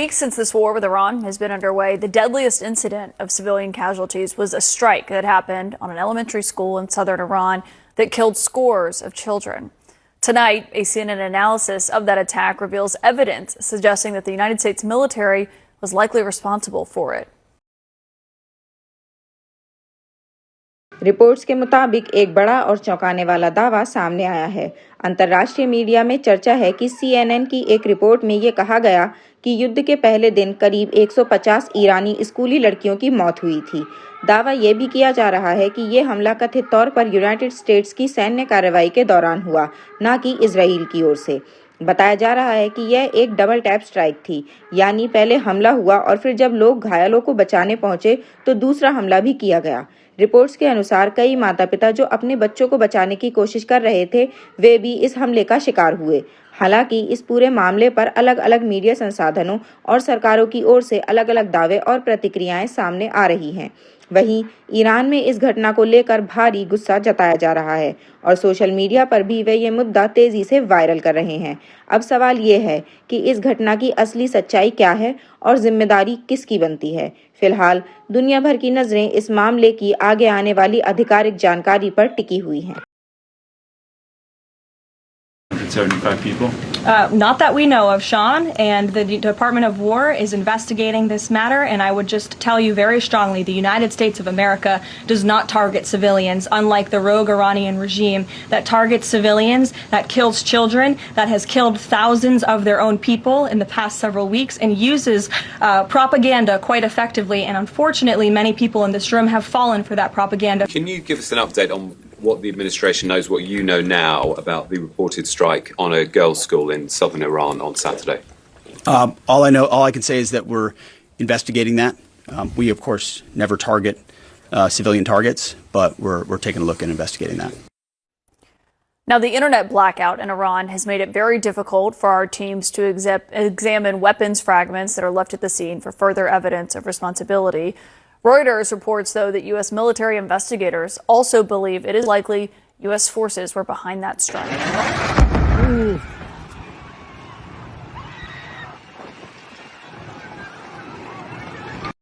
Weeks since this war with Iran has been underway, the deadliest incident of civilian casualties was a strike that happened on an elementary school in southern Iran that killed scores of children. Tonight, a CNN analysis of that attack reveals evidence suggesting that the United States military was likely responsible for it. Reports के मुताबिक एक बड़ा और चौंकाने वाला दावा सामने आया है। अंतर्राष्ट्रीय मीडिया में चर्चा है कि CNN की एक रिपोर्ट में ये कहा गया कि युद्ध के पहले दिन करीब 150 ईरानी स्कूली लड़कियों की मौत हुई थी। दावा ये भी किया जा रहा है कि ये हमला कथित तौर पर यूनाइटेड स्टेट्स की सैन्य कार्रवाई के दौरान हुआ, न कि इजराइल की ओर से। बताया जा रहा है कि यह एक डबल टैप स्ट्राइक थी, यानी पहले हमला हुआ और फिर जब लोग घायलों को बचाने पहुंचे तो दूसरा हमला भी किया गया। रिपोर्ट्स के अनुसार कई माता-पिता जो अपने बच्चों को बचाने की कोशिश कर रहे थे, वे भी इस हमले का शिकार हुए। हालांकि इस पूरे मामले पर अलग-अलग मीडिया संसाधनों और सरकारों की ओर से अलग-अलग दावे और प्रतिक्रियाएं सामने आ रही हैं। वहीं ईरान में इस घटना को लेकर भारी गुस्सा जताया जा रहा है और सोशल मीडिया पर भी वे ये मुद्दा तेजी से वायरल कर रहे हैं। अब सवाल ये है कि इस घटना की असली सच्चाई क्या है और जिम्मेदारी किसकी बनती है। फिलहाल दुनिया भर की नजरें इस मामले की आगे आने वाली आधिकारिक जानकारी पर टिकी हुई हैं। 75 people? Not that we know of, Sean, and the Department of War is investigating this matter, and I would just tell you very strongly the United States of America does not target civilians, unlike the rogue Iranian regime that targets civilians, that kills children, that has killed thousands of their own people in the past several weeks, and uses propaganda quite effectively, and unfortunately many people in this room have fallen for that propaganda. Can you give us an update on what the administration knows, what you know now about the reported strike on a girls' school in southern Iran on Saturday? All I can say is that we're investigating that. We, of course, never target civilian targets, but we're taking a look and investigating that. Now, the internet blackout in Iran has made it very difficult for our teams to examine weapons fragments that are left at the scene for further evidence of responsibility. Reuters reports, though, that U.S. military investigators also believe it is likely U.S. forces were behind that strike.